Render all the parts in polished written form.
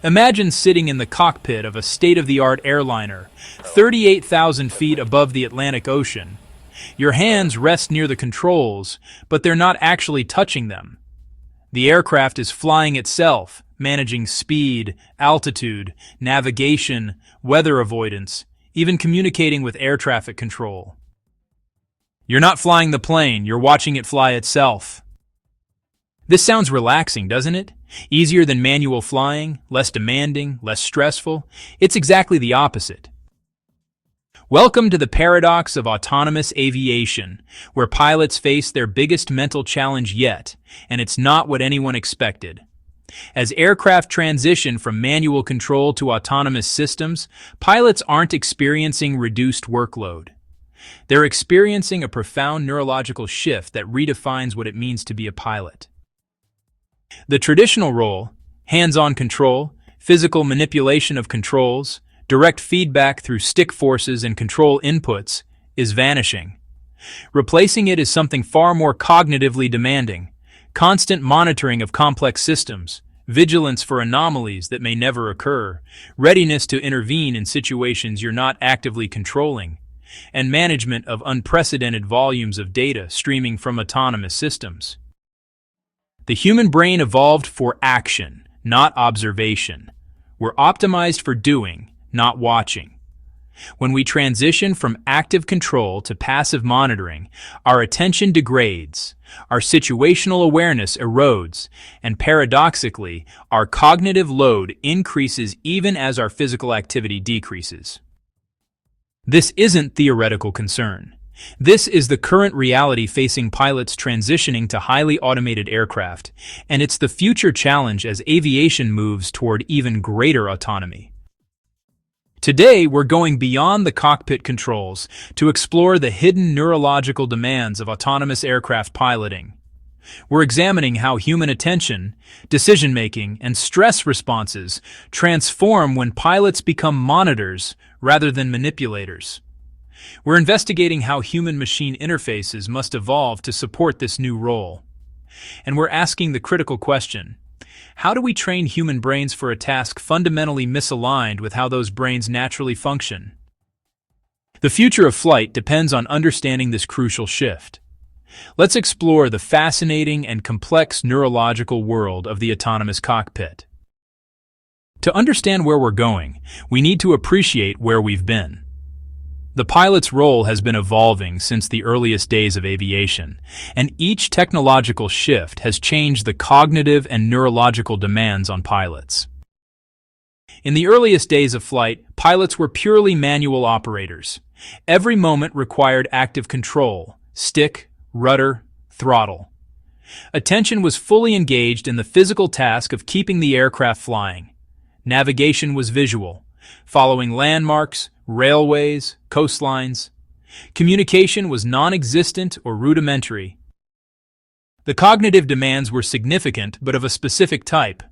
Imagine sitting in the cockpit of a state-of-the-art airliner, 38,000 feet above the Atlantic Ocean. Your hands rest near the controls, but they're not actually touching them. The aircraft is flying itself, managing speed, altitude, navigation, weather avoidance, even communicating with air traffic control. You're not flying the plane, you're watching it fly itself. This sounds relaxing, doesn't it? Easier than manual flying, less demanding, less stressful. It's exactly the opposite. Welcome to the paradox of autonomous aviation, where pilots face their biggest mental challenge yet, and it's not what anyone expected. As aircraft transition from manual control to autonomous systems, pilots aren't experiencing reduced workload. They're experiencing a profound neurological shift that redefines what it means to be a pilot. The traditional role, hands-on control, physical manipulation of controls, direct feedback through stick forces and control inputs, is vanishing. Replacing it is something far more cognitively demanding: constant monitoring of complex systems, vigilance for anomalies that may never occur, readiness to intervene in situations you're not actively controlling, and management of unprecedented volumes of data streaming from autonomous systems. The human brain evolved for action, not observation. We're optimized for doing, not watching. When we transition from active control to passive monitoring, our attention degrades, our situational awareness erodes, and paradoxically, our cognitive load increases even as our physical activity decreases. This isn't theoretical concern. This is the current reality facing pilots transitioning to highly automated aircraft, and it's the future challenge as aviation moves toward even greater autonomy. Today, we're going beyond the cockpit controls to explore the hidden neurological demands of autonomous aircraft piloting. We're examining how human attention, decision-making, and stress responses transform when pilots become monitors rather than manipulators. We're investigating how human-machine interfaces must evolve to support this new role. And we're asking the critical question: how do we train human brains for a task fundamentally misaligned with how those brains naturally function? The future of flight depends on understanding this crucial shift. Let's explore the fascinating and complex neurological world of the autonomous cockpit. To understand where we're going, we need to appreciate where we've been. The pilot's role has been evolving since the earliest days of aviation, and each technological shift has changed the cognitive and neurological demands on pilots. In the earliest days of flight, pilots were purely manual operators. Every moment required active control: stick, rudder, throttle. Attention was fully engaged in the physical task of keeping the aircraft flying. Navigation was visual, following landmarks, railways, coastlines. Communication was non-existent or rudimentary. The cognitive demands were significant but of a specific type: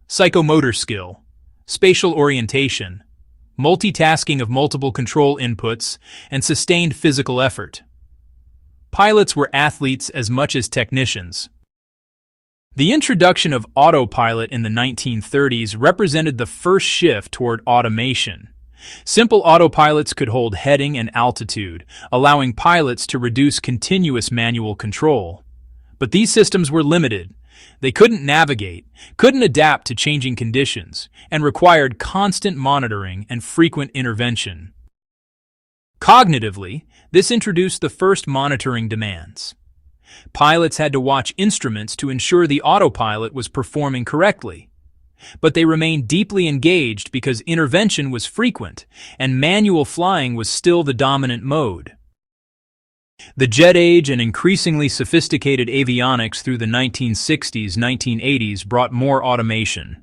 psychomotor skill, spatial orientation, multitasking of multiple control inputs, and sustained physical effort. Pilots were athletes as much as technicians. The introduction of autopilot in the 1930s represented the first shift toward automation. Simple autopilots could hold heading and altitude, allowing pilots to reduce continuous manual control. But these systems were limited. They couldn't navigate, couldn't adapt to changing conditions, and required constant monitoring and frequent intervention. Cognitively, this introduced the first monitoring demands. Pilots had to watch instruments to ensure the autopilot was performing correctly. But they remained deeply engaged because intervention was frequent, and manual flying was still the dominant mode. The jet age and increasingly sophisticated avionics through the 1960s-1980s brought more automation.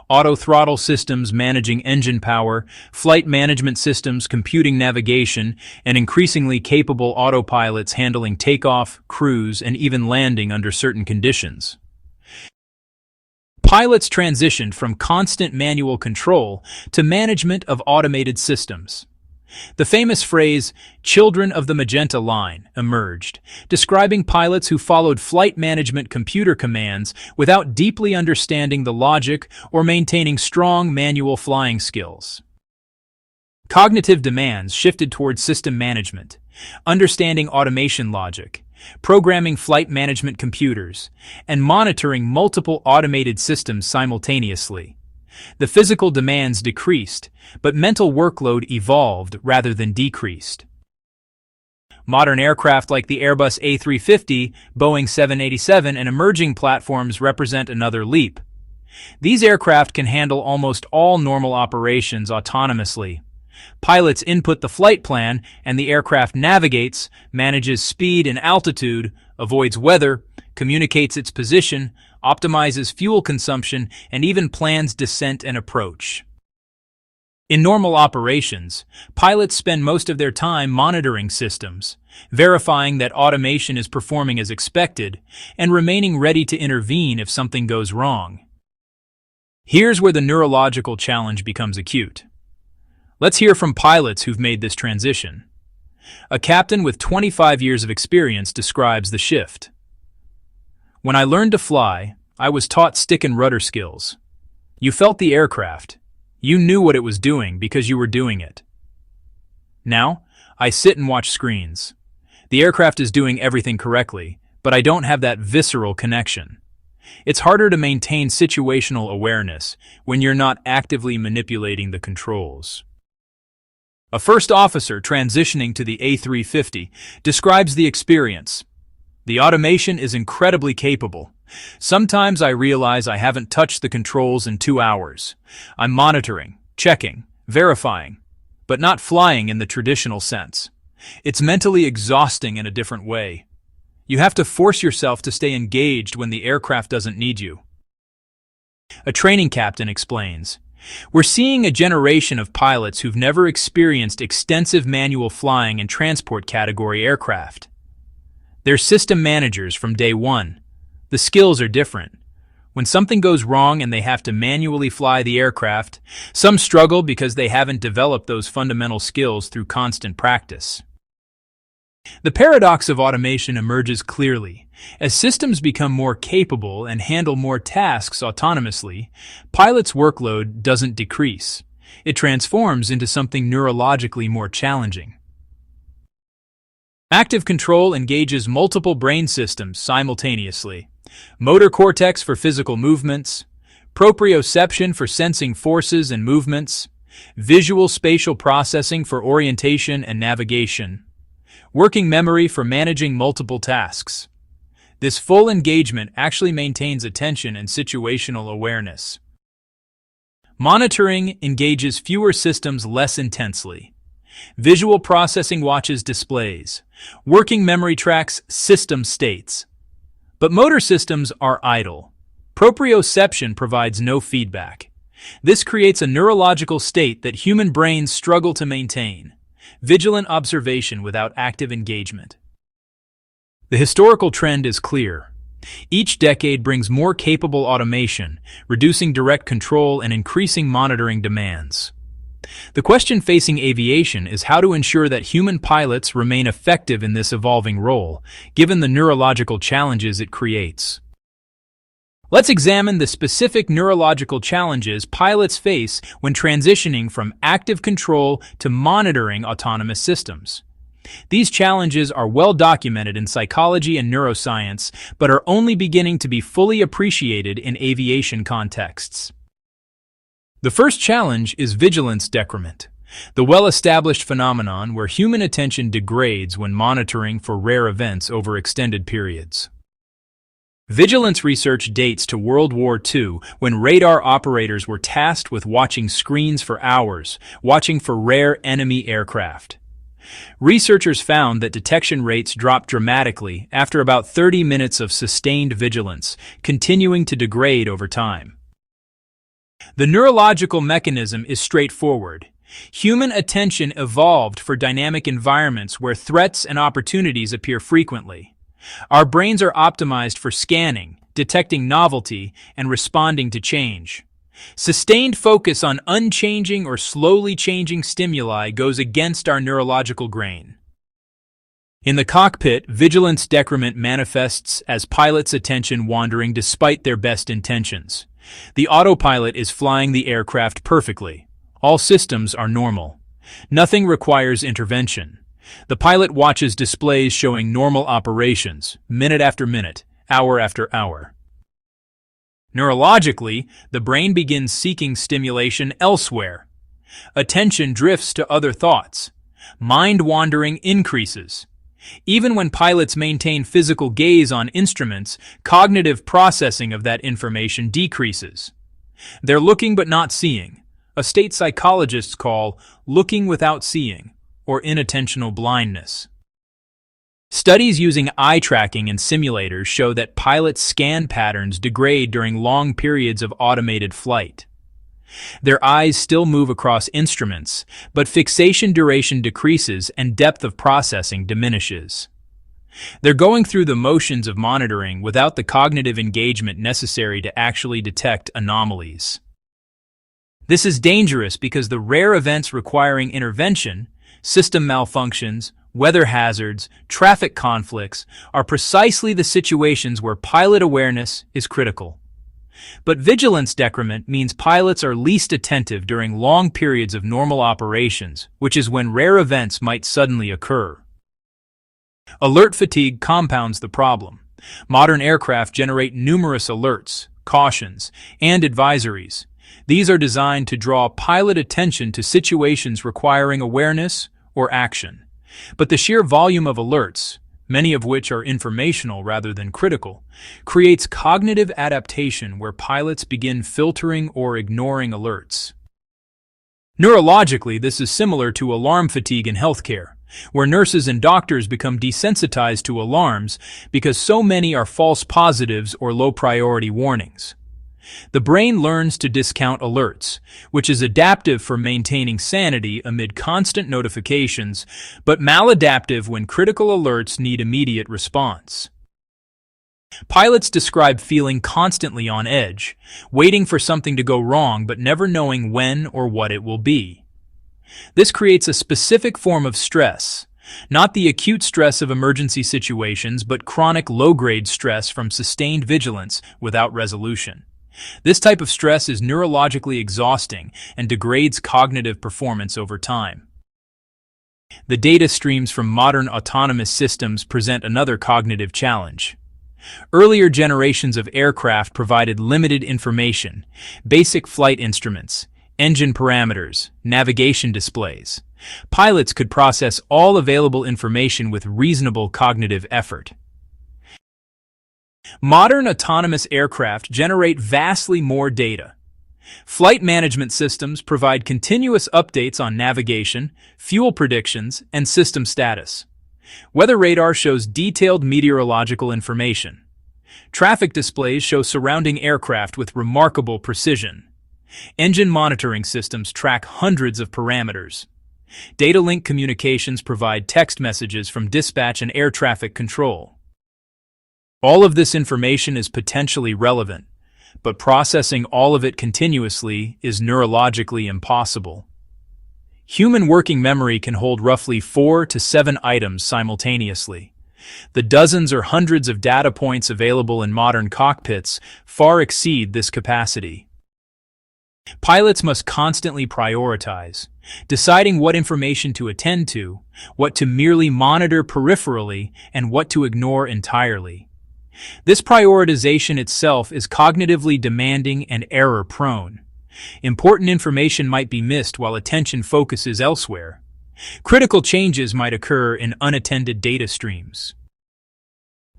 Auto-throttle systems managing engine power, flight management systems computing navigation, and increasingly capable autopilots handling takeoff, cruise, and even landing under certain conditions. Pilots transitioned from constant manual control to management of automated systems. The famous phrase, "children of the magenta line," emerged, describing pilots who followed flight management computer commands without deeply understanding the logic or maintaining strong manual flying skills. Cognitive demands shifted towards system management, understanding automation logic, programming flight management computers, and monitoring multiple automated systems simultaneously. The physical demands decreased, but mental workload evolved rather than decreased. Modern aircraft like the Airbus A350, Boeing 787, and emerging platforms represent another leap. These aircraft can handle almost all normal operations autonomously. Pilots input the flight plan, and the aircraft navigates, manages speed and altitude, avoids weather, communicates its position, optimizes fuel consumption, and even plans descent and approach. In normal operations, pilots spend most of their time monitoring systems, verifying that automation is performing as expected, and remaining ready to intervene if something goes wrong. Here's where the neurological challenge becomes acute. Let's hear from pilots who've made this transition. A captain with 25 years of experience describes the shift. "When I learned to fly, I was taught stick and rudder skills. You felt the aircraft. You knew what it was doing because you were doing it. Now, I sit and watch screens. The aircraft is doing everything correctly, but I don't have that visceral connection. It's harder to maintain situational awareness when you're not actively manipulating the controls." A first officer transitioning to the A350 describes the experience. "The automation is incredibly capable. Sometimes I realize I haven't touched the controls in 2 hours. I'm monitoring, checking, verifying, but not flying in the traditional sense. It's mentally exhausting in a different way. You have to force yourself to stay engaged when the aircraft doesn't need you." A training captain explains, "We're seeing a generation of pilots who've never experienced extensive manual flying in transport category aircraft. They're system managers from day one. The skills are different. When something goes wrong and they have to manually fly the aircraft, some struggle because they haven't developed those fundamental skills through constant practice." The paradox of automation emerges clearly. As systems become more capable and handle more tasks autonomously, pilots' workload doesn't decrease. It transforms into something neurologically more challenging. Active control engages multiple brain systems simultaneously. Motor cortex for physical movements, proprioception for sensing forces and movements, visual spatial processing for orientation and navigation, working memory for managing multiple tasks. This full engagement actually maintains attention and situational awareness. Monitoring engages fewer systems less intensely. Visual processing watches displays. Working memory tracks system states. But motor systems are idle. Proprioception provides no feedback. This creates a neurological state that human brains struggle to maintain. Vigilant observation without active engagement. The historical trend is clear. Each decade brings more capable automation, reducing direct control and increasing monitoring demands. The question facing aviation is how to ensure that human pilots remain effective in this evolving role, given the neurological challenges it creates. Let's examine the specific neurological challenges pilots face when transitioning from active control to monitoring autonomous systems. These challenges are well documented in psychology and neuroscience, but are only beginning to be fully appreciated in aviation contexts. The first challenge is vigilance decrement, the well-established phenomenon where human attention degrades when monitoring for rare events over extended periods. Vigilance research dates to World War II, when radar operators were tasked with watching screens for hours, watching for rare enemy aircraft. Researchers found that detection rates dropped dramatically after about 30 minutes of sustained vigilance, continuing to degrade over time. The neurological mechanism is straightforward. Human attention evolved for dynamic environments where threats and opportunities appear frequently. Our brains are optimized for scanning, detecting novelty, and responding to change. Sustained focus on unchanging or slowly changing stimuli goes against our neurological grain. In the cockpit, vigilance decrement manifests as pilots' attention wandering despite their best intentions. The autopilot is flying the aircraft perfectly. All systems are normal. Nothing requires intervention. The pilot watches displays showing normal operations, minute after minute, hour after hour. Neurologically, the brain begins seeking stimulation elsewhere. Attention drifts to other thoughts. Mind wandering increases. Even when pilots maintain physical gaze on instruments, cognitive processing of that information decreases. They're looking but not seeing, a state psychologists call looking without seeing, or inattentional blindness. Studies using eye tracking in simulators show that pilots' scan patterns degrade during long periods of automated flight. Their eyes still move across instruments, but fixation duration decreases and depth of processing diminishes. They're going through the motions of monitoring without the cognitive engagement necessary to actually detect anomalies. This is dangerous because the rare events requiring intervention, system malfunctions, weather hazards, traffic conflicts, are precisely the situations where pilot awareness is critical. But vigilance decrement means pilots are least attentive during long periods of normal operations, which is when rare events might suddenly occur. Alert fatigue compounds the problem. Modern aircraft generate numerous alerts, cautions, and advisories. These are designed to draw pilot attention to situations requiring awareness or action. But the sheer volume of alerts, many of which are informational rather than critical, creates cognitive adaptation where pilots begin filtering or ignoring alerts. Neurologically, this is similar to alarm fatigue in healthcare, where nurses and doctors become desensitized to alarms because so many are false positives or low-priority warnings. The brain learns to discount alerts, which is adaptive for maintaining sanity amid constant notifications, but maladaptive when critical alerts need immediate response. Pilots describe feeling constantly on edge, waiting for something to go wrong but never knowing when or what it will be. This creates a specific form of stress, not the acute stress of emergency situations, but chronic low-grade stress from sustained vigilance without resolution. This type of stress is neurologically exhausting and degrades cognitive performance over time. The data streams from modern autonomous systems present another cognitive challenge. Earlier generations of aircraft provided limited information, basic flight instruments, engine parameters, navigation displays. Pilots could process all available information with reasonable cognitive effort. Modern autonomous aircraft generate vastly more data. Flight management systems provide continuous updates on navigation, fuel predictions, and system status. Weather radar shows detailed meteorological information. Traffic displays show surrounding aircraft with remarkable precision. Engine monitoring systems track hundreds of parameters. Data link communications provide text messages from dispatch and air traffic control. All of this information is potentially relevant, but processing all of it continuously is neurologically impossible. Human working memory can hold roughly 4 to 7 items simultaneously. The dozens or hundreds of data points available in modern cockpits far exceed this capacity. Pilots must constantly prioritize, deciding what information to attend to, what to merely monitor peripherally, and what to ignore entirely. This prioritization itself is cognitively demanding and error-prone. Important information might be missed while attention focuses elsewhere. Critical changes might occur in unattended data streams.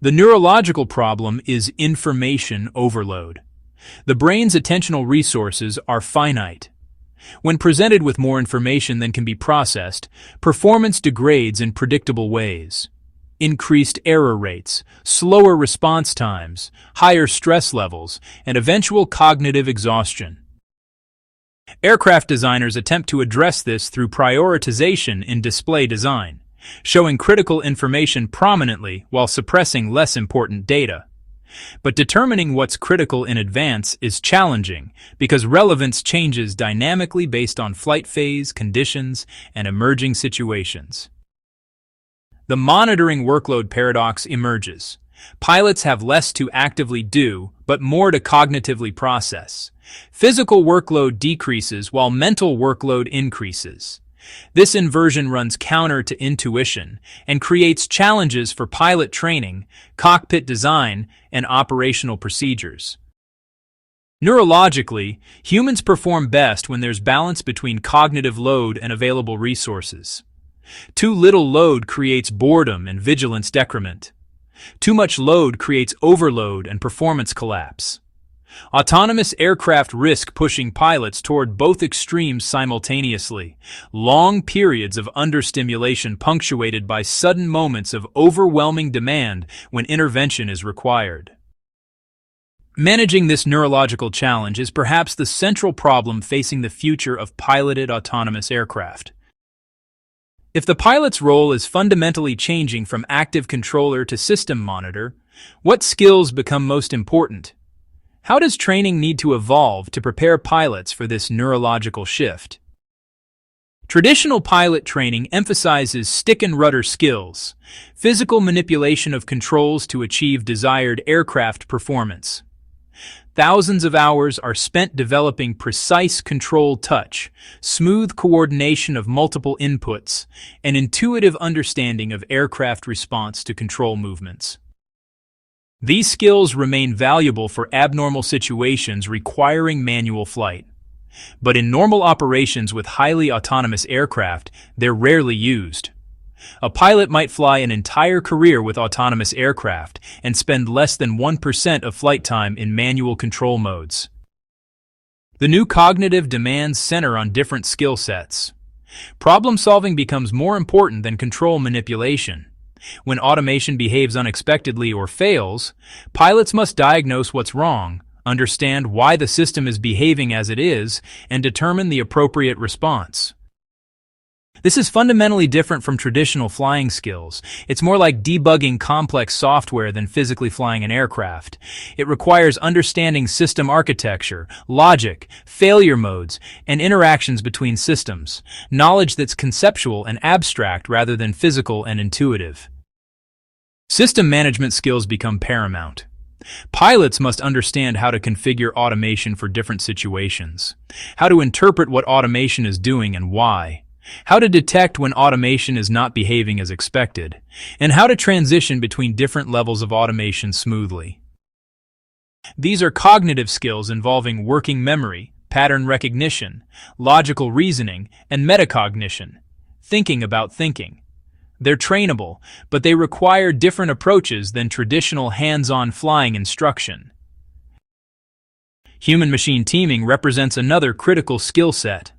The neurological problem is information overload. The brain's attentional resources are finite. When presented with more information than can be processed, performance degrades in predictable ways. Increased error rates, slower response times, higher stress levels, and eventual cognitive exhaustion. Aircraft designers attempt to address this through prioritization in display design, showing critical information prominently while suppressing less important data. But determining what's critical in advance is challenging because relevance changes dynamically based on flight phase, conditions, and emerging situations. The monitoring workload paradox emerges. Pilots have less to actively do, but more to cognitively process. Physical workload decreases while mental workload increases. This inversion runs counter to intuition and creates challenges for pilot training, cockpit design, and operational procedures. Neurologically, humans perform best when there's balance between cognitive load and available resources. Too little load creates boredom and vigilance decrement. Too much load creates overload and performance collapse. Autonomous aircraft risk pushing pilots toward both extremes simultaneously, long periods of understimulation punctuated by sudden moments of overwhelming demand when intervention is required. Managing this neurological challenge is perhaps the central problem facing the future of piloted autonomous aircraft. If the pilot's role is fundamentally changing from active controller to system monitor, what skills become most important? How does training need to evolve to prepare pilots for this neurological shift? Traditional pilot training emphasizes stick and rudder skills, physical manipulation of controls to achieve desired aircraft performance. Thousands of hours are spent developing precise control touch, smooth coordination of multiple inputs, and intuitive understanding of aircraft response to control movements. These skills remain valuable for abnormal situations requiring manual flight. But in normal operations with highly autonomous aircraft, they're rarely used. A pilot might fly an entire career with autonomous aircraft and spend less than 1% of flight time in manual control modes. The new cognitive demands center on different skill sets. Problem solving becomes more important than control manipulation. When automation behaves unexpectedly or fails, pilots must diagnose what's wrong, understand why the system is behaving as it is, and determine the appropriate response. This is fundamentally different from traditional flying skills. It's more like debugging complex software than physically flying an aircraft. It requires understanding system architecture, logic, failure modes, and interactions between systems, knowledge that's conceptual and abstract rather than physical and intuitive. System management skills become paramount. Pilots must understand how to configure automation for different situations, how to interpret what automation is doing and why, how to detect when automation is not behaving as expected, and how to transition between different levels of automation smoothly. These are cognitive skills involving working memory, pattern recognition, logical reasoning, and metacognition, thinking about thinking. They're trainable, but they require different approaches than traditional hands-on flying instruction. Human-machine teaming represents another critical skill set.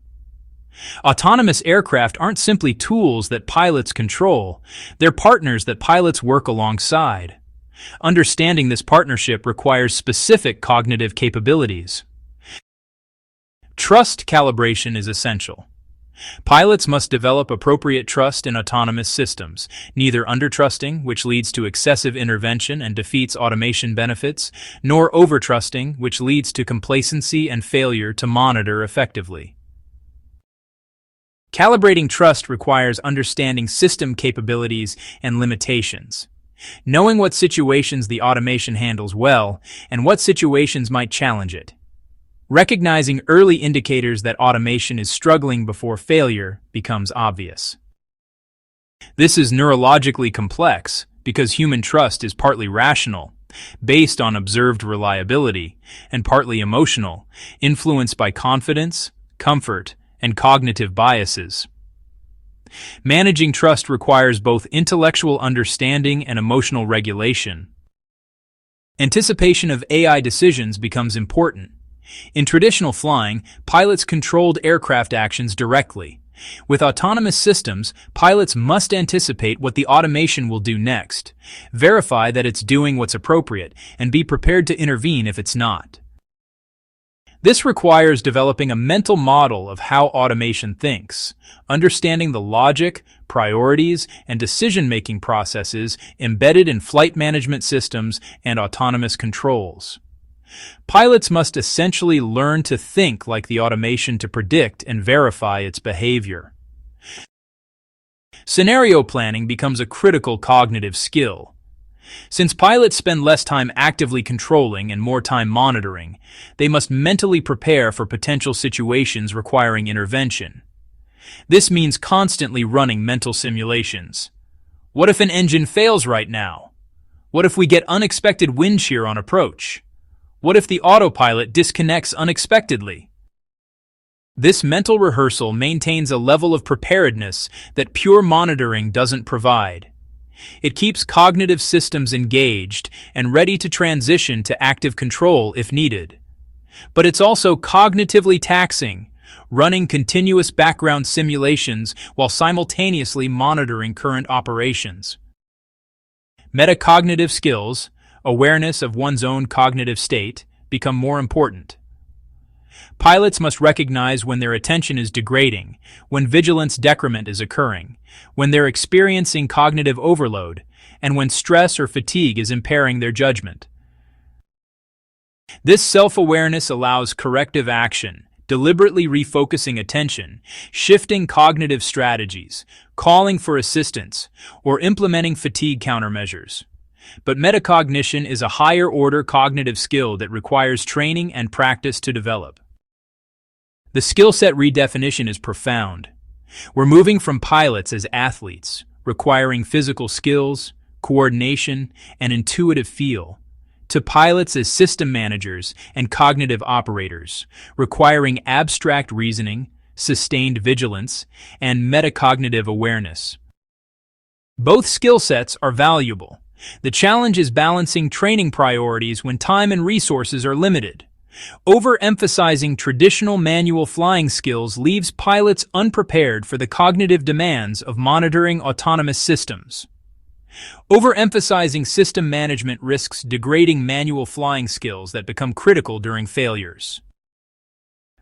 Autonomous aircraft aren't simply tools that pilots control, they're partners that pilots work alongside. Understanding this partnership requires specific cognitive capabilities. Trust calibration is essential. Pilots must develop appropriate trust in autonomous systems, neither undertrusting, which leads to excessive intervention and defeats automation benefits, nor overtrusting, which leads to complacency and failure to monitor effectively. Calibrating trust requires understanding system capabilities and limitations, knowing what situations the automation handles well and what situations might challenge it. Recognizing early indicators that automation is struggling before failure becomes obvious. This is neurologically complex because human trust is partly rational, based on observed reliability, and partly emotional, influenced by confidence, comfort, and cognitive biases. Managing trust requires both intellectual understanding and emotional regulation. Anticipation of AI decisions becomes important. In traditional flying, pilots controlled aircraft actions directly. With autonomous systems, pilots must anticipate what the automation will do next, verify that it's doing what's appropriate, and be prepared to intervene if it's not. This requires developing a mental model of how automation thinks, understanding the logic, priorities, and decision-making processes embedded in flight management systems and autonomous controls. Pilots must essentially learn to think like the automation to predict and verify its behavior. Scenario planning becomes a critical cognitive skill. Since pilots spend less time actively controlling and more time monitoring, they must mentally prepare for potential situations requiring intervention. This means constantly running mental simulations. What if an engine fails right now? What if we get unexpected wind shear on approach? What if the autopilot disconnects unexpectedly? This mental rehearsal maintains a level of preparedness that pure monitoring doesn't provide. It keeps cognitive systems engaged and ready to transition to active control if needed. But it's also cognitively taxing, running continuous background simulations while simultaneously monitoring current operations. Metacognitive skills, awareness of one's own cognitive state, become more important. Pilots must recognize when their attention is degrading, when vigilance decrement is occurring, when they're experiencing cognitive overload, and when stress or fatigue is impairing their judgment. This self-awareness allows corrective action, deliberately refocusing attention, shifting cognitive strategies, calling for assistance, or implementing fatigue countermeasures. But metacognition is a higher-order cognitive skill that requires training and practice to develop. The skill set redefinition is profound. We're moving from pilots as athletes, requiring physical skills, coordination, and intuitive feel, to pilots as system managers and cognitive operators, requiring abstract reasoning, sustained vigilance, and metacognitive awareness. Both skill sets are valuable. The challenge is balancing training priorities when time and resources are limited. Overemphasizing traditional manual flying skills leaves pilots unprepared for the cognitive demands of monitoring autonomous systems. Overemphasizing system management risks degrading manual flying skills that become critical during failures.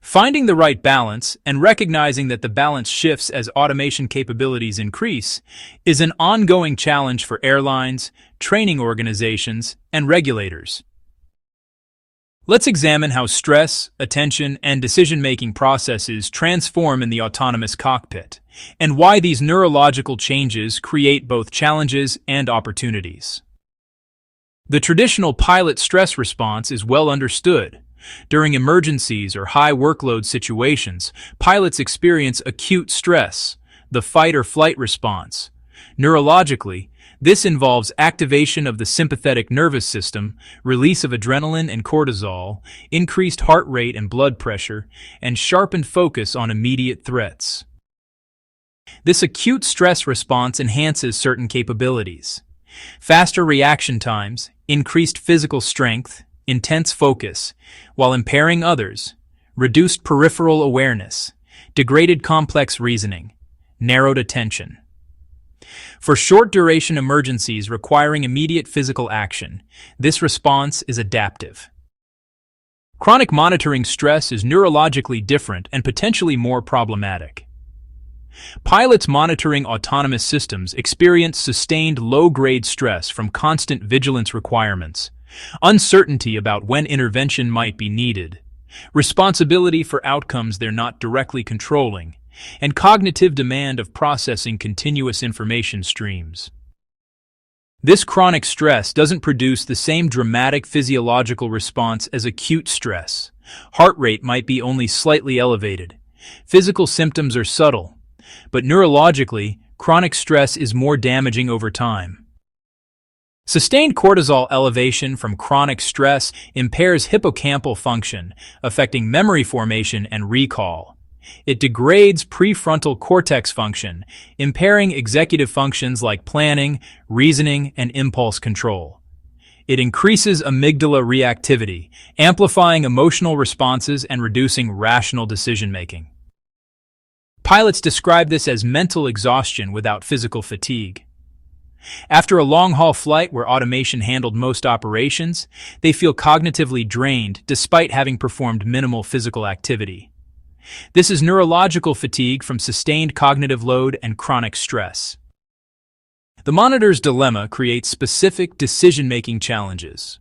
Finding the right balance and recognizing that the balance shifts as automation capabilities increase is an ongoing challenge for airlines, training organizations, and regulators. Let's examine how stress, attention, and decision-making processes transform in the autonomous cockpit, and why these neurological changes create both challenges and opportunities. The traditional pilot stress response is well understood. During emergencies or high workload situations, pilots experience acute stress, the fight-or-flight response. Neurologically, this involves activation of the sympathetic nervous system, release of adrenaline and cortisol, increased heart rate and blood pressure, and sharpened focus on immediate threats. This acute stress response enhances certain capabilities. Faster reaction times, increased physical strength, intense focus, while impairing others, reduced peripheral awareness, degraded complex reasoning, narrowed attention. For short-duration emergencies requiring immediate physical action, this response is adaptive. Chronic monitoring stress is neurologically different and potentially more problematic. Pilots monitoring autonomous systems experience sustained low-grade stress from constant vigilance requirements, uncertainty about when intervention might be needed, responsibility for outcomes they're not directly controlling, and cognitive demand of processing continuous information streams. This chronic stress doesn't produce the same dramatic physiological response as acute stress. Heart rate might be only slightly elevated. Physical symptoms are subtle, but neurologically, chronic stress is more damaging over time. Sustained cortisol elevation from chronic stress impairs hippocampal function, affecting memory formation and recall. It degrades prefrontal cortex function, impairing executive functions like planning, reasoning, and impulse control. It increases amygdala reactivity, amplifying emotional responses and reducing rational decision-making. Pilots describe this as mental exhaustion without physical fatigue. After a long-haul flight where automation handled most operations, they feel cognitively drained despite having performed minimal physical activity. This is neurological fatigue from sustained cognitive load and chronic stress. The monitor's dilemma creates specific decision-making challenges.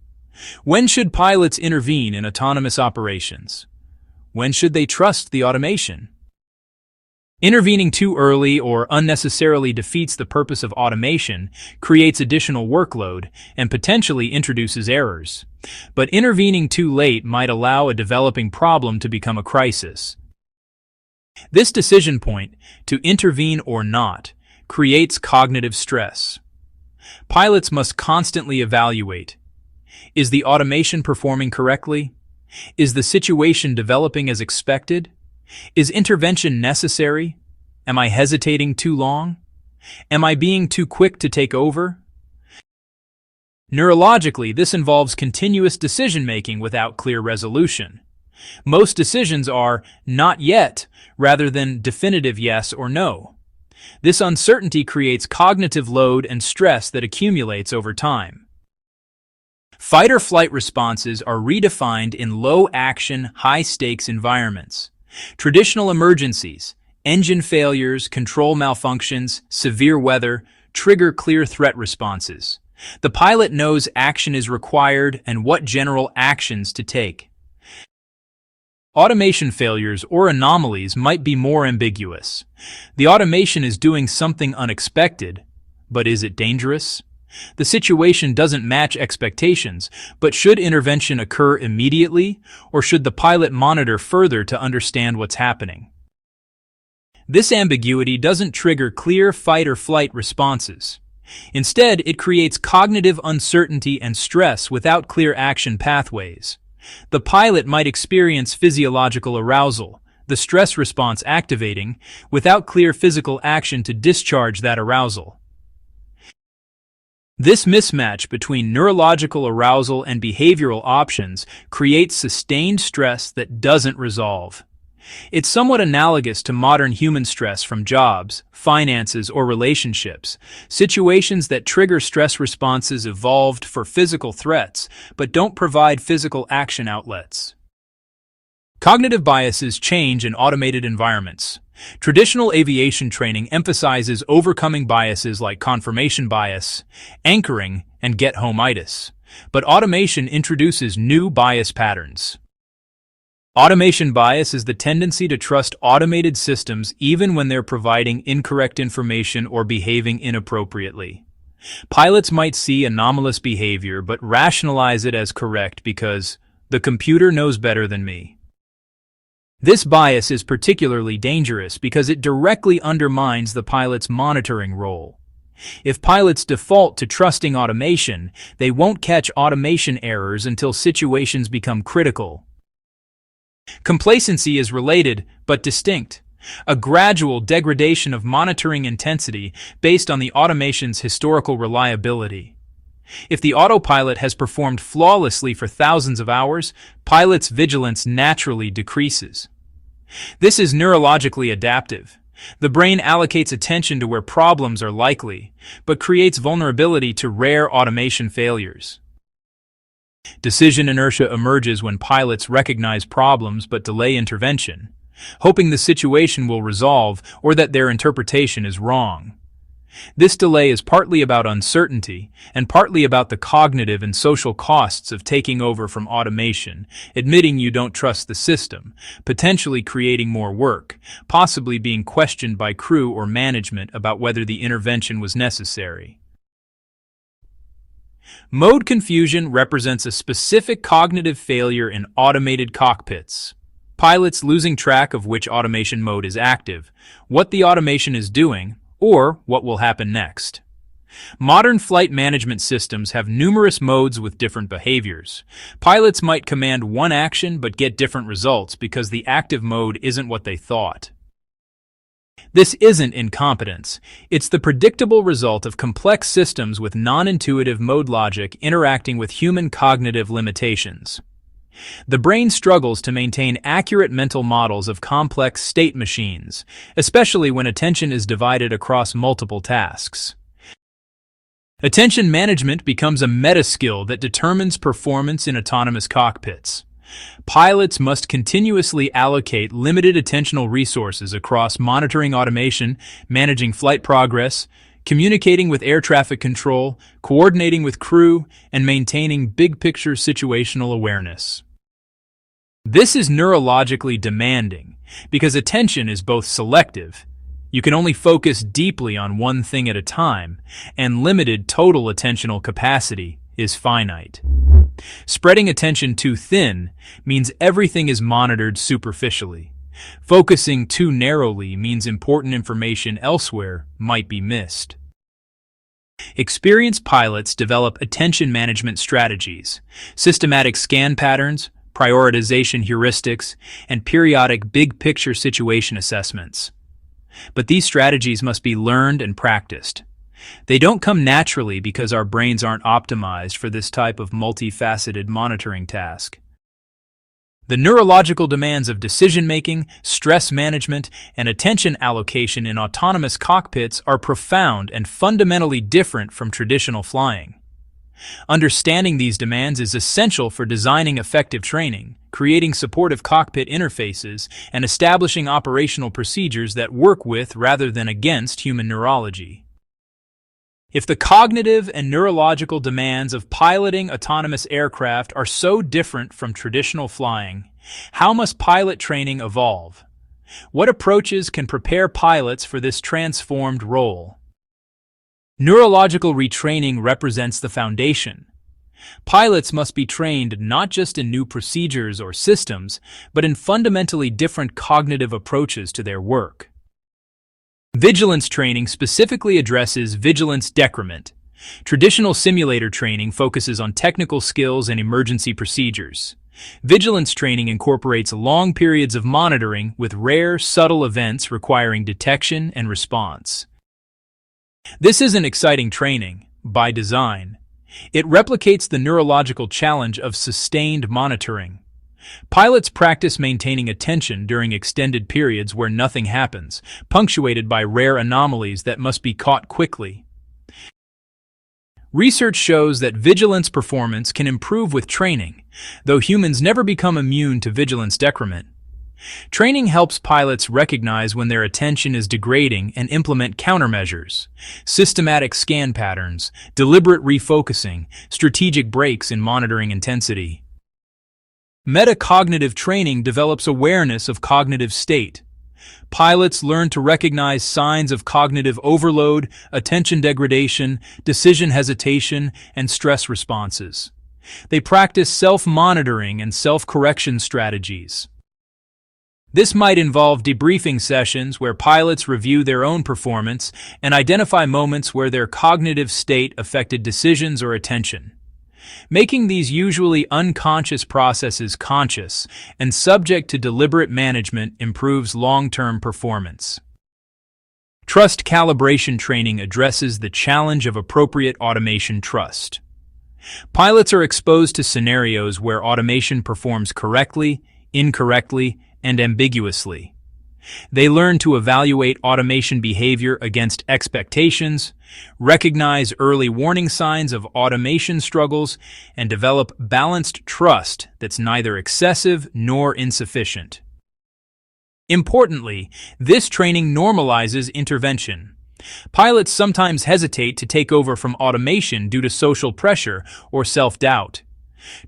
When should pilots intervene in autonomous operations? When should they trust the automation? Intervening too early or unnecessarily defeats the purpose of automation, creates additional workload, and potentially introduces errors. But intervening too late might allow a developing problem to become a crisis. This decision point, to intervene or not, creates cognitive stress. Pilots must constantly evaluate: is the automation performing correctly? Is the situation developing as expected? Is intervention necessary? Am I hesitating too long? Am I being too quick to take over? Neurologically, this involves continuous decision-making without clear resolution. Most decisions are not yet rather than definitive yes or no. This uncertainty creates cognitive load and stress that accumulates over time. Fight or flight responses are redefined in low-action, high-stakes environments. Traditional emergencies, engine failures, control malfunctions, severe weather, trigger clear threat responses. The pilot knows action is required and what general actions to take. Automation failures or anomalies might be more ambiguous. The automation is doing something unexpected, but is it dangerous? The situation doesn't match expectations, but should intervention occur immediately, or should the pilot monitor further to understand what's happening? This ambiguity doesn't trigger clear fight or flight responses. Instead, it creates cognitive uncertainty and stress without clear action pathways. The pilot might experience physiological arousal, the stress response activating, without clear physical action to discharge that arousal. This mismatch between neurological arousal and behavioral options creates sustained stress that doesn't resolve. It's somewhat analogous to modern human stress from jobs, finances, or relationships. Situations that trigger stress responses evolved for physical threats, but don't provide physical action outlets. Cognitive biases change in automated environments. Traditional aviation training emphasizes overcoming biases like confirmation bias, anchoring, and get-home-itis. But automation introduces new bias patterns. Automation bias is the tendency to trust automated systems even when they're providing incorrect information or behaving inappropriately. Pilots might see anomalous behavior but rationalize it as correct because the computer knows better than me. This bias is particularly dangerous because it directly undermines the pilot's monitoring role. If pilots default to trusting automation, they won't catch automation errors until situations become critical. Complacency is related, but distinct. A gradual degradation of monitoring intensity based on the automation's historical reliability. If the autopilot has performed flawlessly for thousands of hours, pilots' vigilance naturally decreases. This is neurologically adaptive. The brain allocates attention to where problems are likely, but creates vulnerability to rare automation failures. Decision inertia emerges when pilots recognize problems but delay intervention, hoping the situation will resolve or that their interpretation is wrong. This delay is partly about uncertainty and partly about the cognitive and social costs of taking over from automation, admitting you don't trust the system, potentially creating more work, possibly being questioned by crew or management about whether the intervention was necessary. Mode confusion represents a specific cognitive failure in automated cockpits. Pilots losing track of which automation mode is active, what the automation is doing, or what will happen next. Modern flight management systems have numerous modes with different behaviors. Pilots might command one action but get different results because the active mode isn't what they thought. This isn't incompetence. It's the predictable result of complex systems with non-intuitive mode logic interacting with human cognitive limitations. The brain struggles to maintain accurate mental models of complex state machines, especially when attention is divided across multiple tasks. Attention management becomes a meta skill that determines performance in autonomous cockpits. Pilots must continuously allocate limited attentional resources across monitoring automation, managing flight progress, communicating with air traffic control, coordinating with crew, and maintaining big-picture situational awareness. This is neurologically demanding because attention is both selective. You can only focus deeply on one thing at a time, and limited total attentional capacity is finite. Spreading attention too thin means everything is monitored superficially. Focusing too narrowly means important information elsewhere might be missed. Experienced pilots develop attention management strategies, systematic scan patterns, prioritization heuristics, and periodic big-picture situation assessments. But these strategies must be learned and practiced. They don't come naturally because our brains aren't optimized for this type of multifaceted monitoring task. The neurological demands of decision-making, stress management, and attention allocation in autonomous cockpits are profound and fundamentally different from traditional flying. Understanding these demands is essential for designing effective training, creating supportive cockpit interfaces, and establishing operational procedures that work with rather than against human neurology. If the cognitive and neurological demands of piloting autonomous aircraft are so different from traditional flying, how must pilot training evolve? What approaches can prepare pilots for this transformed role? Neurological retraining represents the foundation. Pilots must be trained not just in new procedures or systems, but in fundamentally different cognitive approaches to their work. Vigilance training specifically addresses vigilance decrement. Traditional simulator training focuses on technical skills and emergency procedures. Vigilance training incorporates long periods of monitoring with rare, subtle events requiring detection and response. This isn't exciting training, by design. It replicates the neurological challenge of sustained monitoring. Pilots practice maintaining attention during extended periods where nothing happens, punctuated by rare anomalies that must be caught quickly. Research shows that vigilance performance can improve with training, though humans never become immune to vigilance decrement. Training helps pilots recognize when their attention is degrading and implement countermeasures, systematic scan patterns, deliberate refocusing, strategic breaks in monitoring intensity. Metacognitive training develops awareness of cognitive state. Pilots learn to recognize signs of cognitive overload, attention degradation, decision hesitation, and stress responses. They practice self-monitoring and self-correction strategies. This might involve debriefing sessions where pilots review their own performance and identify moments where their cognitive state affected decisions or attention. Making these usually unconscious processes conscious and subject to deliberate management improves long-term performance. Trust calibration training addresses the challenge of appropriate automation trust. Pilots are exposed to scenarios where automation performs correctly, incorrectly, and ambiguously. They learn to evaluate automation behavior against expectations, recognize early warning signs of automation struggles, and develop balanced trust that's neither excessive nor insufficient. Importantly, this training normalizes intervention. Pilots sometimes hesitate to take over from automation due to social pressure or self-doubt.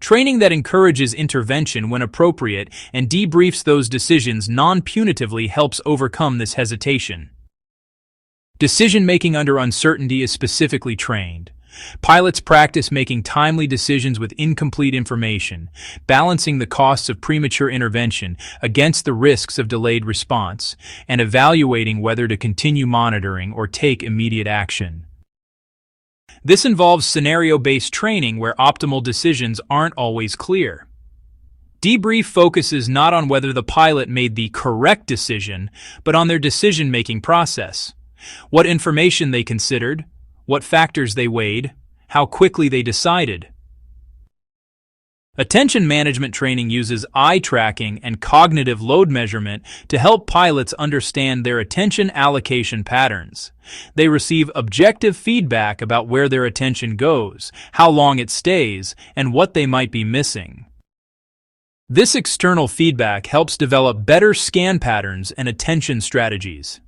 Training that encourages intervention when appropriate and debriefs those decisions non-punitively helps overcome this hesitation. Decision-making under uncertainty is specifically trained. Pilots practice making timely decisions with incomplete information, balancing the costs of premature intervention against the risks of delayed response, and evaluating whether to continue monitoring or take immediate action. This involves scenario-based training where optimal decisions aren't always clear. Debrief focuses not on whether the pilot made the correct decision, but on their decision-making process. What information they considered, what factors they weighed, how quickly they decided. Attention management training uses eye tracking and cognitive load measurement to help pilots understand their attention allocation patterns. They receive objective feedback about where their attention goes, how long it stays, and what they might be missing. This external feedback helps develop better scan patterns and attention strategies.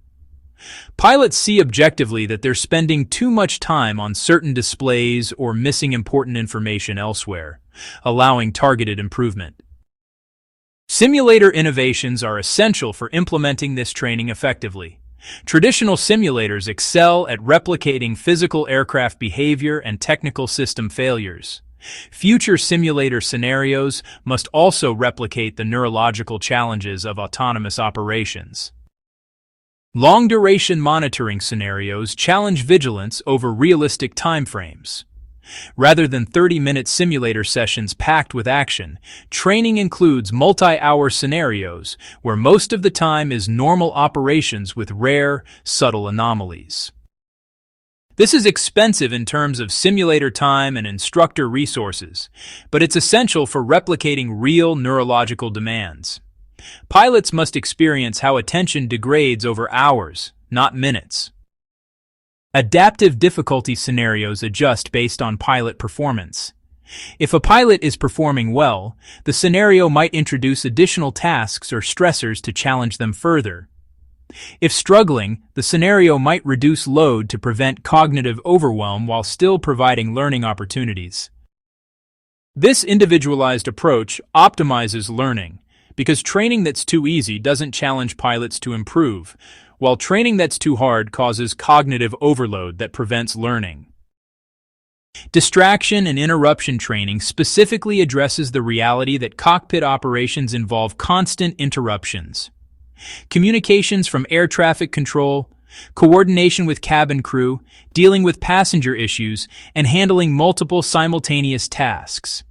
Pilots see objectively that they're spending too much time on certain displays or missing important information elsewhere, allowing targeted improvement. Simulator innovations are essential for implementing this training effectively. Traditional simulators excel at replicating physical aircraft behavior and technical system failures. Future simulator scenarios must also replicate the neurological challenges of autonomous operations. Long-duration monitoring scenarios challenge vigilance over realistic timeframes. Rather than 30-minute simulator sessions packed with action, training includes multi-hour scenarios where most of the time is normal operations with rare, subtle anomalies. This is expensive in terms of simulator time and instructor resources, but it's essential for replicating real neurological demands. Pilots must experience how attention degrades over hours, not minutes. Adaptive difficulty scenarios adjust based on pilot performance. If a pilot is performing well, the scenario might introduce additional tasks or stressors to challenge them further. If struggling, the scenario might reduce load to prevent cognitive overwhelm while still providing learning opportunities. This individualized approach optimizes learning, because training that's too easy doesn't challenge pilots to improve, while training that's too hard causes cognitive overload that prevents learning. Distraction and interruption training specifically addresses the reality that cockpit operations involve constant interruptions. Communications from air traffic control, coordination with cabin crew, dealing with passenger issues, and handling multiple simultaneous tasks.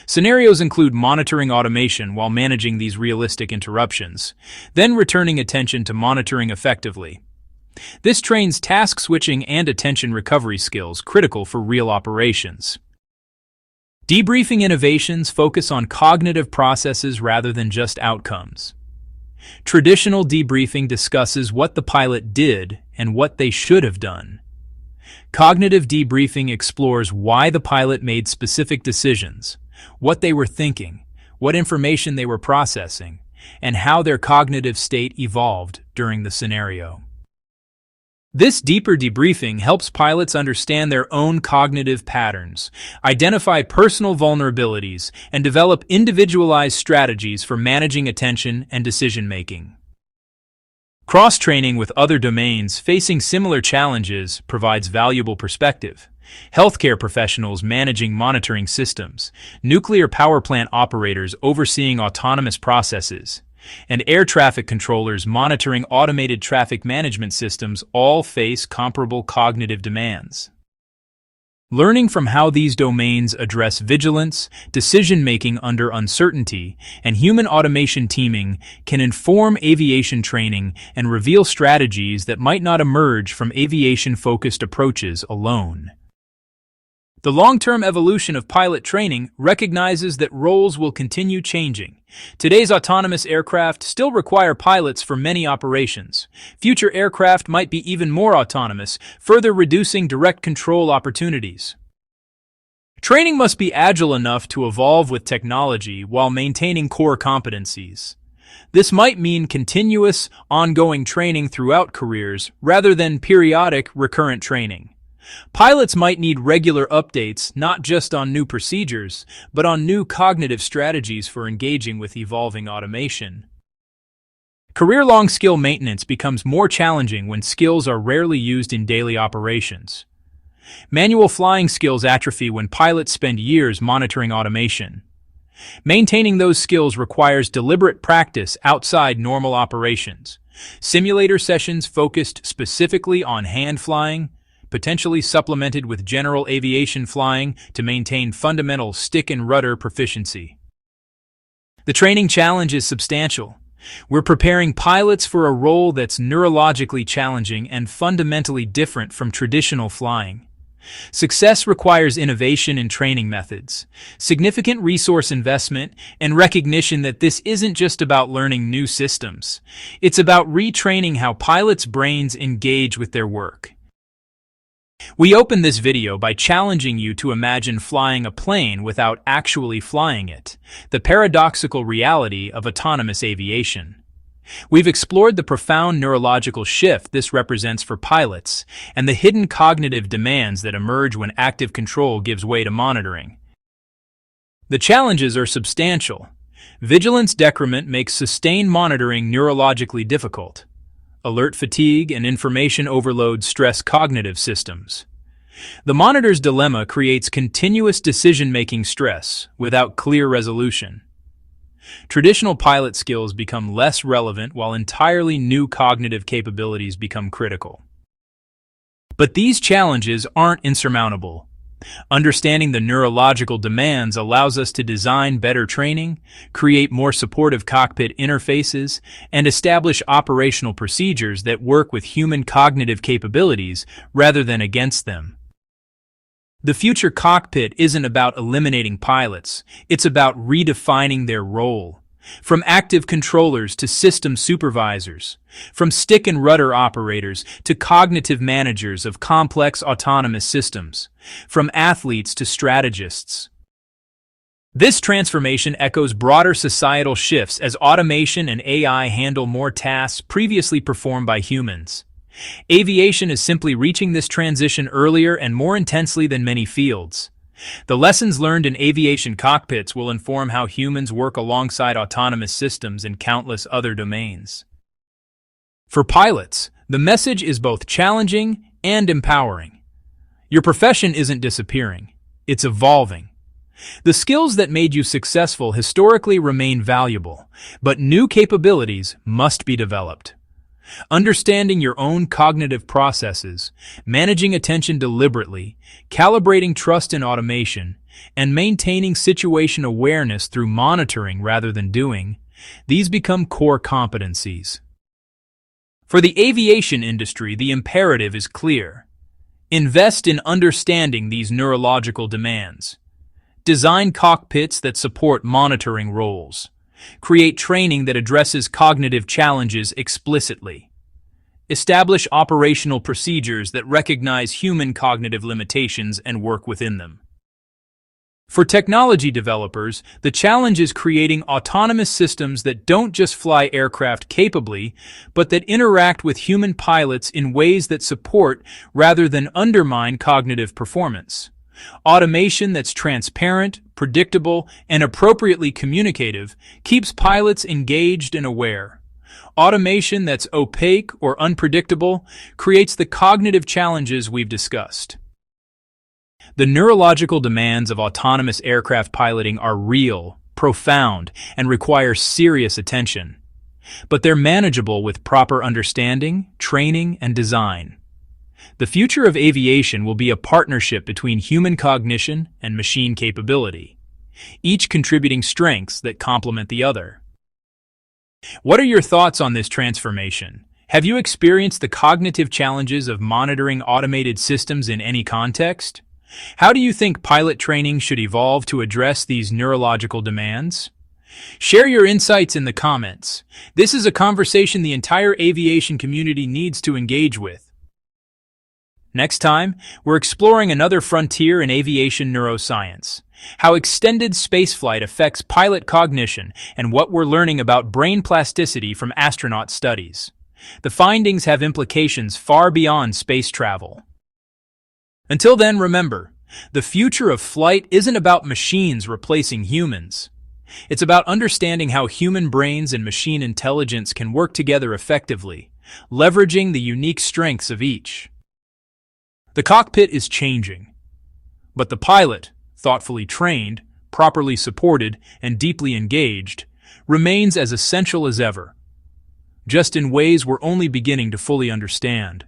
Scenarios include monitoring automation while managing these realistic interruptions, then returning attention to monitoring effectively. This trains task switching and attention recovery skills critical for real operations. Debriefing innovations focus on cognitive processes rather than just outcomes. Traditional debriefing discusses what the pilot did and what they should have done. Cognitive debriefing explores why the pilot made specific decisions, what they were thinking, what information they were processing, and how their cognitive state evolved during the scenario. This deeper debriefing helps pilots understand their own cognitive patterns, identify personal vulnerabilities, and develop individualized strategies for managing attention and decision-making. Cross-training with other domains facing similar challenges provides valuable perspective. Healthcare professionals managing monitoring systems, nuclear power plant operators overseeing autonomous processes, and air traffic controllers monitoring automated traffic management systems all face comparable cognitive demands. Learning from how these domains address vigilance, decision-making under uncertainty, and human automation teaming can inform aviation training and reveal strategies that might not emerge from aviation-focused approaches alone. The long-term evolution of pilot training recognizes that roles will continue changing. Today's autonomous aircraft still require pilots for many operations. Future aircraft might be even more autonomous, further reducing direct control opportunities. Training must be agile enough to evolve with technology while maintaining core competencies. This might mean continuous, ongoing training throughout careers rather than periodic, recurrent training. Pilots might need regular updates not just on new procedures, but on new cognitive strategies for engaging with evolving automation. Career-long skill maintenance becomes more challenging when skills are rarely used in daily operations. Manual flying skills atrophy when pilots spend years monitoring automation. Maintaining those skills requires deliberate practice outside normal operations. Simulator sessions focused specifically on hand flying, potentially supplemented with general aviation flying to maintain fundamental stick and rudder proficiency. The training challenge is substantial. We're preparing pilots for a role that's neurologically challenging and fundamentally different from traditional flying. Success requires innovation in training methods, significant resource investment, and recognition that this isn't just about learning new systems. It's about retraining how pilots' brains engage with their work. We open this video by challenging you to imagine flying a plane without actually flying it, the paradoxical reality of autonomous aviation. We've explored the profound neurological shift this represents for pilots and the hidden cognitive demands that emerge when active control gives way to monitoring. The challenges are substantial. Vigilance decrement makes sustained monitoring neurologically difficult. Alert fatigue and information overload stress cognitive systems. The monitor's dilemma creates continuous decision-making stress without clear resolution. Traditional pilot skills become less relevant while entirely new cognitive capabilities become critical. But these challenges aren't insurmountable. Understanding the neurological demands allows us to design better training, create more supportive cockpit interfaces, and establish operational procedures that work with human cognitive capabilities rather than against them. The future cockpit isn't about eliminating pilots, it's about redefining their role. From active controllers to system supervisors, from stick and rudder operators to cognitive managers of complex autonomous systems, from athletes to strategists. This transformation echoes broader societal shifts as automation and AI handle more tasks previously performed by humans. Aviation is simply reaching this transition earlier and more intensely than many fields. The lessons learned in aviation cockpits will inform how humans work alongside autonomous systems in countless other domains. For pilots, the message is both challenging and empowering. Your profession isn't disappearing, it's evolving. The skills that made you successful historically remain valuable, but new capabilities must be developed. Understanding your own cognitive processes, managing attention deliberately, calibrating trust in automation, and maintaining situation awareness through monitoring rather than doing, these become core competencies. For the aviation industry, the imperative is clear. Invest in understanding these neurological demands. Design cockpits that support monitoring roles. Create training that addresses cognitive challenges explicitly. Establish operational procedures that recognize human cognitive limitations and work within them. For technology developers, the challenge is creating autonomous systems that don't just fly aircraft capably, but that interact with human pilots in ways that support rather than undermine cognitive performance. Automation that's transparent, predictable, and appropriately communicative keeps pilots engaged and aware. Automation that's opaque or unpredictable creates the cognitive challenges we've discussed. The neurological demands of autonomous aircraft piloting are real, profound, and require serious attention. But they're manageable with proper understanding, training, and design. The future of aviation will be a partnership between human cognition and machine capability, each contributing strengths that complement the other. What are your thoughts on this transformation? Have you experienced the cognitive challenges of monitoring automated systems in any context? How do you think pilot training should evolve to address these neurological demands? Share your insights in the comments. This is a conversation the entire aviation community needs to engage with. Next time, we're exploring another frontier in aviation neuroscience, how extended spaceflight affects pilot cognition and what we're learning about brain plasticity from astronaut studies. The findings have implications far beyond space travel. Until then, remember, the future of flight isn't about machines replacing humans. It's about understanding how human brains and machine intelligence can work together effectively, leveraging the unique strengths of each. The cockpit is changing, but the pilot, thoughtfully trained, properly supported, and deeply engaged, remains as essential as ever, just in ways we're only beginning to fully understand.